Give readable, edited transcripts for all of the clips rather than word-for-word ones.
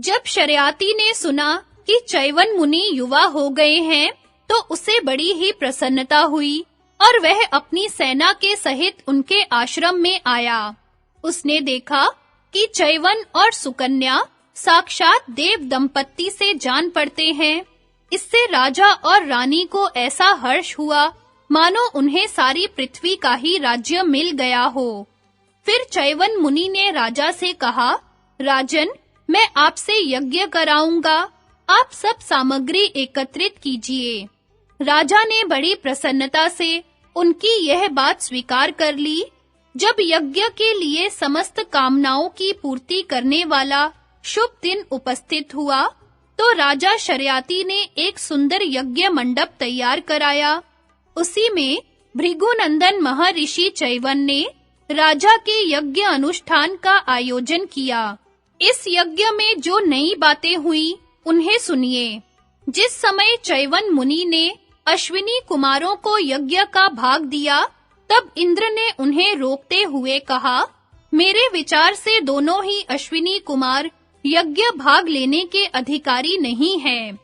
जब शर्याती ने सुना कि चैवन मुनि युवा हो गए हैं, तो उसे बड़ी ही प्रसन्नता हुई और वह अपनी सेना के सहित उनके आश्रम में आया। उसने देखा कि चैवन और सुकन्या साक्षात देव दंपत्ति से जान पड़ते हैं। इससे राजा और रानी को ऐसा हर्ष हुआ मानो उन्हें सारी पृथ्वी का ही राज्य मिल गया हो। फिर चैवन मुनि ने राजा से कहा, राजन, मैं आपसे यज्ञ कराऊंगा, आप सब सामग्री एकत्रित कीजिए। राजा ने बड़ी प्रसन्नता से उनकी यह बात स्वीकार कर ली। जब यज्ञ के लिए समस्त कामनाओं की पूर्ति करने वाला शुभ दिन उपस्थित हुआ, तो राजा शर्याती ने एक सुंदर यज्ञ मंडप तैयार कराया। उसी में भृगुनंदन महर्षि चैवन ने राजा के यज्ञ अनुष्ठान का आयोजन किया। इस यज्ञ में जो नई बातें हुई, उन्हें सुनिए। जिस समय चैवन मुनि ने अश्विनी कुमारों को यज्ञ का भाग दिया, तब इंद्र ने उन्हें रोकते हुए कहा, मेरे विचार से दोनों ही अश्विनी कुमार यज्ञ भाग लेने के अधिकारी नहीं हैं।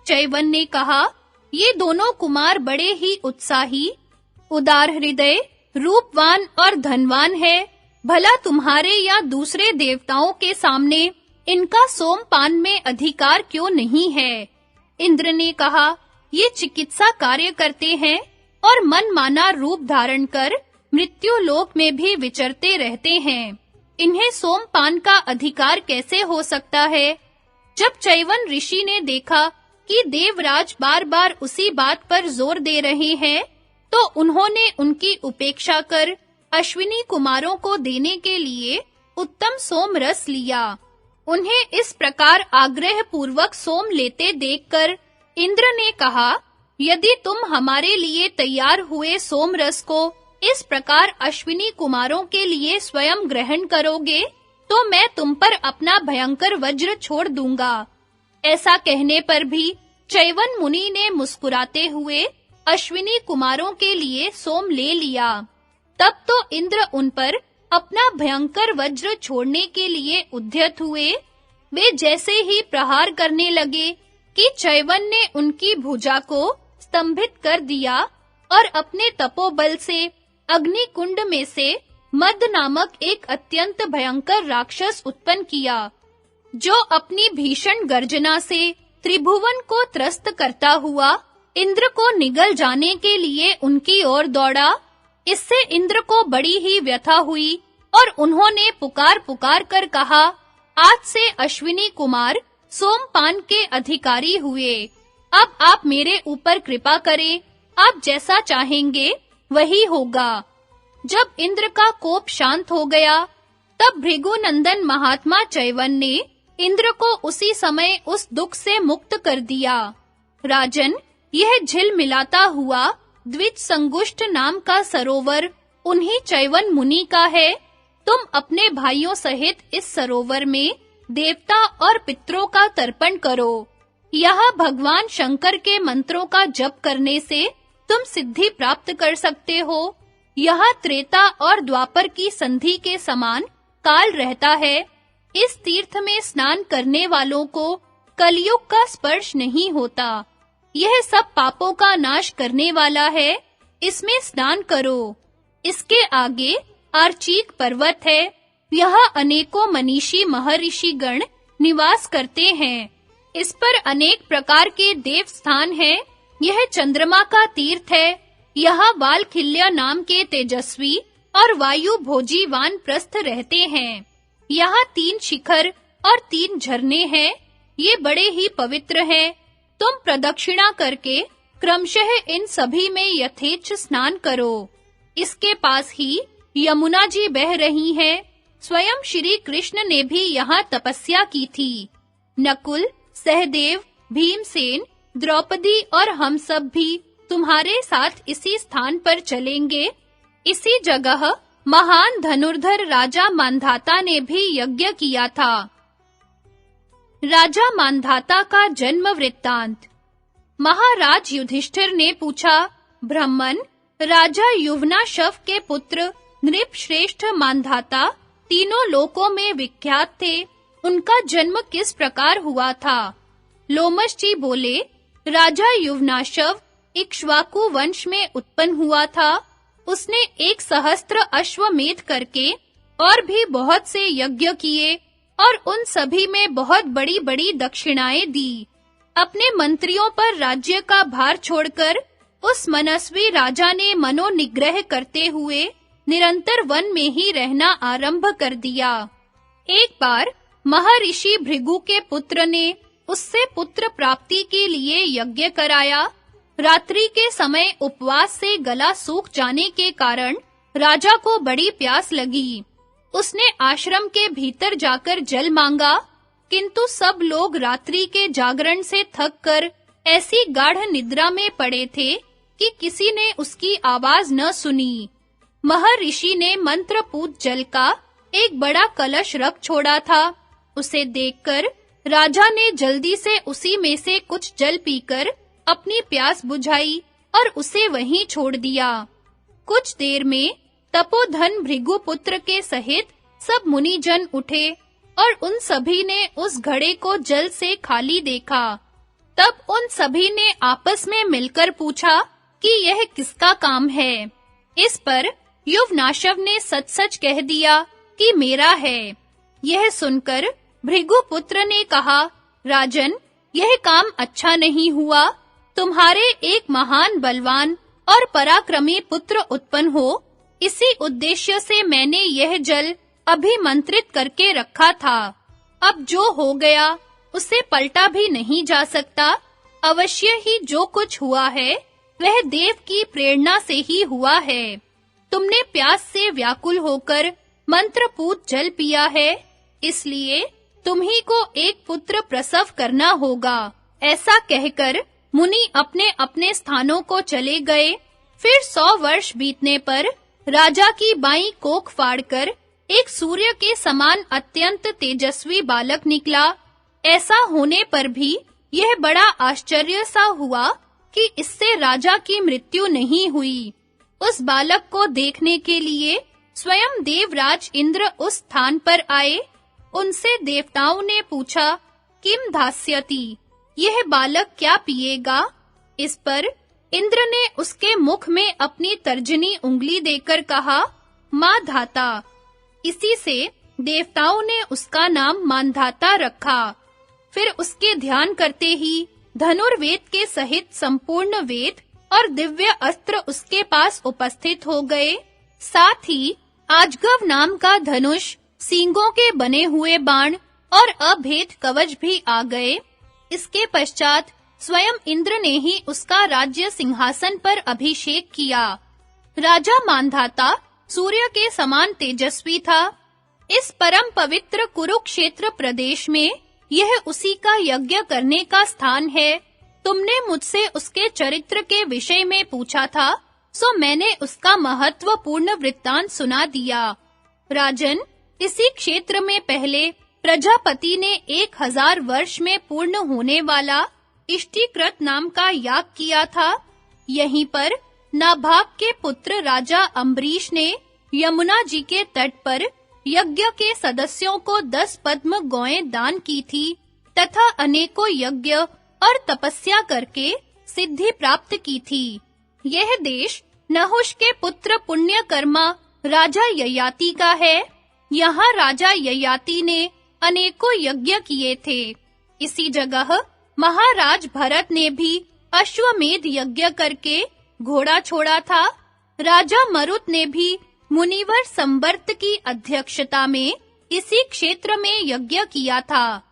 चैवन ने कहा, ये दोनों कुमार बड़े ही उत्साही, उदार हृदय, रूपवान और धनवान है। भला तुम्हारे या दूसरे देवताओं के सामने इनका सोमपान में अधिकार क्यों नहीं है? इंद्र ने कहा, ये चिकित्सा कार्य करते हैं और मनमाना रूप धारण कर मृत्यु लोक में भी विचरते रहते हैं। इन्हें सोमपान का अधिकार कैसे हो सकता है? जब चैवन ऋषि ने देखा कि देवराज बार-बार उसी बात पर जोर दे रहे हैं, तो उन्होंने उनकी उपेक्षा कर अश्विनी कुमारों को देने के लिए उत्तम सोम रस लिया। उन्हें इस प्रकार आग्रह पूर्वक सोम लेते देखकर इंद्र ने कहा, यदि तुम हमारे लिए तैयार हुए सोम रस को इस प्रकार अश्विनी कुमारों के लिए स्वयं ग्रहण करोगे, तो मैं तुम पर अपना भयंकर वज्र छोड़ दूंगा। ऐसा कहने पर भी चैवन मुनि ने मुस्कुराते हुए अश्विनी कुमारों के लिए सोम ले लिया। तब तो इंद्र उन पर अपना भयंकर वज्र छोड़ने के लिए उद्यत हुए। वे जैसे ही प्रहार करने लगे कि चैवन ने उनकी भुजा को स्तंभित कर दिया और अपने तपोबल से अग्नि कुंड में से मद नामक एक अत्यंत भयंकर राक्षस उत्पन्न किया, जो अपनी भीषण गर्जना से त्रिभुवन को त्रस्त करता हुआ इंद्र को निगल जाने के लिए उनकी ओर दौड़ा। इससे इंद्र को बड़ी ही व्यथा हुई और उन्होंने पुकार कर कहा, आज से अश्विनी कुमार सोमपान के अधिकारी हुए। अब आप मेरे ऊपर कृपा करें, आप जैसा चाहेंगे वही होगा। जब इंद्र का कोप शांत हो गया, तब भृगुनंदन महात्मा चैवन ने इंद्र को उसी समय उस दुख से मुक्त कर दिया। राजन, यह झिलमिलाता हुआ द्विज संगुष्ट नाम का सरोवर उन्हीं चैवन मुनि का है। तुम अपने भाइयों सहित इस सरोवर में देवता और पितरों का तर्पण करो। यहाँ भगवान शंकर के मंत्रों का जप करने से तुम सिद्धि प्राप्त कर सकते हो। यहाँ त्रेता और द्वापर की संधि के समान काल रहता है। इस तीर्थ में स्नान करने वालों को कलयुग का स्पर्श नहीं होता। यह सब पापों का नाश करने वाला है। इसमें स्नान करो। इसके आगे आर्चीक पर्वत है। यहाँ अनेकों मनीषी महर्षि गण निवास करते हैं। इस पर अनेक प्रकार के देव स्थान हैं। यह चंद्रमा का तीर्थ है। यहाँ वालखिल्य नाम के तेजस्वी और वायु भोजी वानप्रस्थ रहते हैं। यहाँ 3 शिखर और 3 झरने हैं। ये बड़े ही पवित्र हैं। तुम प्रदक्षिणा करके क्रमशः इन सभी में यथेच्छ स्नान करो। इसके पास ही यमुना जी बह रही हैं। स्वयं श्री कृष्ण ने भी यहाँ तपस्या की थी। नकुल, सहदेव, भीमसेन, द्रौपदी और हम सब भी तुम्हारे साथ इसी स्थान पर चलेंगे। इसी जगह महान धनुर्धर राजा मांधाता ने भी यज्ञ किया था। राजा मांधाता का जन्म वृत्तांत। महाराज युधिष्ठिर ने पूछा, ब्राह्मण, राजा युवनाशव के पुत्र नृप श्रेष्ठ मांधाता तीनों लोकों में विख्यात थे। उनका जन्म किस प्रकार हुआ था? लोमश जी बोले, राजा युवनाशव इक्ष्वाकु वंश में उत्पन्न हुआ था। उसने 1 सहस्त्र अश्वमेध करके और भी बहुत से यज्ञ किए और उन सभी में बहुत बड़ी-बड़ी दक्षिणाएं दी। अपने मंत्रियों पर राज्य का भार छोड़कर उस मनस्वी राजा ने मनोनिग्रह करते हुए निरंतर वन में ही रहना आरंभ कर दिया। एक बार महर्षि भृगु के पुत्र ने उससे पुत्र प्राप्ति के लिए यज्ञ कराया। रात्रि के समय उपवास से गला सूख जाने के कारण राजा को बड़ी प्यास लगी। उसने आश्रम के भीतर जाकर जल मांगा, किंतु सब लोग रात्रि के जागरण से थककर ऐसी गाढ़ निद्रा में पड़े थे कि किसी ने उसकी आवाज न सुनी। महर्षि ने मंत्रपूत जल का एक बड़ा कलश रख छोड़ा था। उसे देखकर राजा ने जल्दी से उसी में से कुछ जल पीकर अपनी प्यास बुझाई और उसे वहीं छोड़ दिया। कुछ देर में तपोधन भृगुपुत्र के सहित सब मुनिजन उठे और उन सभी ने उस घड़े को जल से खाली देखा। तब उन सभी ने आपस में मिलकर पूछा कि यह किसका काम है। इस पर युवनाशव ने सच-सच कह दिया कि मेरा है। यह सुनकर भृगुपुत्र ने कहा, राजन, यह काम अच्छा नहीं हुआ। तुम्हारे एक महान बलवान और पराक्रमी पुत्र उत्पन्न हो, इसी उद्देश्य से मैंने यह जल अभिमंत्रित करके रखा था। अब जो हो गया उसे पलटा भी नहीं जा सकता। अवश्य ही जो कुछ हुआ है वह देव की प्रेरणा से ही हुआ है। तुमने प्यास से व्याकुल होकर मंत्रपूत जल पिया है, इसलिए तुम्ही को एक पुत्र प्रसव करना होगा। ऐसा कहकर मुनि अपने-अपने स्थानों को चले गए। फिर 100 वर्ष बीतने पर राजा की बाईं कोख फाड़कर एक सूर्य के समान अत्यंत तेजस्वी बालक निकला। ऐसा होने पर भी यह बड़ा आश्चर्य सा हुआ कि इससे राजा की मृत्यु नहीं हुई। उस बालक को देखने के लिए स्वयं देवराज इंद्र उस स्थान पर आए। उनसे देवताओं ने पूछा, किम धास्यति, यह बालक क्या पिएगा? इस पर इंद्र ने उसके मुख में अपनी तर्जनी उंगली देकर कहा, मां धाता। इसी से देवताओं ने उसका नाम मानधाता रखा। फिर उसके ध्यान करते ही धनुर्वेद के सहित संपूर्ण वेद और दिव्य अस्त्र उसके पास उपस्थित हो गए। साथ ही आजगव नाम का धनुष, सींगों के बने हुए बाण और अभेद कवच भी आ गए। इसके पश्चात स्वयं इंद्र ने ही उसका राज्य सिंहासन पर अभिषेक किया। राजा मानधाता सूर्य के समान तेजस्वी था। इस परम पवित्र कुरुक्षेत्र प्रदेश में यह उसी का यज्ञ करने का स्थान है। तुमने मुझसे उसके चरित्र के विषय में पूछा था, सो मैंने उसका महत्वपूर्ण वृत्तांत सुना दिया। राजन, इसी क्षेत्र में पहले प्रजापति ने 1000 वर्ष में पूर्ण होने वाला इष्टिकृत नाम का याग किया था। यहीं पर नाभाग के पुत्र राजा अम्बरीश ने यमुना जी के तट पर यज्ञ के सदस्यों को 10 पद्म गौएं दान की थी तथा अनेकों यज्ञ और तपस्या करके सिद्धि प्राप्त की थी। यह देश नहुष के पुत्र पुण्यकर्मा राजा ययाति का है। यहाँ राजा ययाति ने अनेकों यज्ञ किए थे। इसी जगह महाराज भरत ने भी अश्वमेध यज्ञ करके घोड़ा छोड़ा था। राजा मरुत ने भी मुनिवर संवर्त की अध्यक्षता में इसी क्षेत्र में यज्ञ किया था।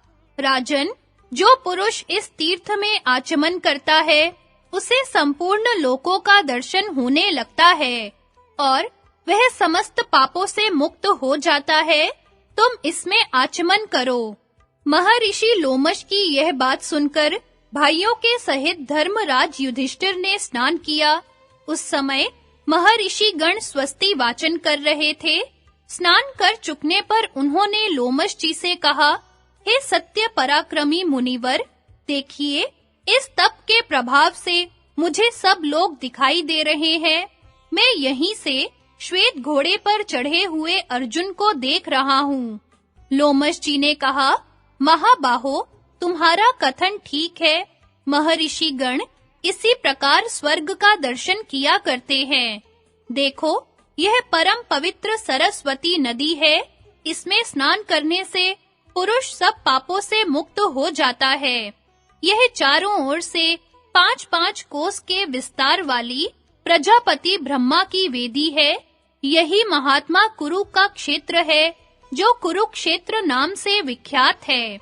राजन, जो पुरुष इस तीर्थ में आचमन करता है, उसे संपूर्ण लोकों का दर्शन होने लगता है और वह समस्त पापों से मुक्त हो जाता है। तुम इसमें आचमन करो। महर्षि लोमश की यह बात सुनकर भाइयों के सहित धर्मराज युधिष्ठिर ने स्नान किया। उस समय महर्षि गण स्वस्ति वाचन कर रहे थे। स्नान कर चुकने पर उन्होंने लोमश जी से कहा, हे सत्य पराक्रमी मुनिवर, देखिए, इस तप के प्रभाव से मुझे सब लोग दिखाई दे रहे हैं। मैं यहीं से श्वेत घोड़े पर चढ़े हुए अर्जुन को देख रहा हूँ। लोमश जी ने कहा, महाबाहो, तुम्हारा कथन ठीक है। महर्षि गण इसी प्रकार स्वर्ग का दर्शन किया करते हैं। देखो, यह परम पवित्र सरस्वती नदी है। इसमें स्नान करने से पुरुष सब पापों से मुक्त हो जाता है। यह चारों ओर से 5-5 कोस के विस्तार वाली प्रजापति ब्रह्मा की वेदी है। यही महात्मा कुरु का क्षेत्र है, जो कुरुक्षेत्र नाम से विख्यात है।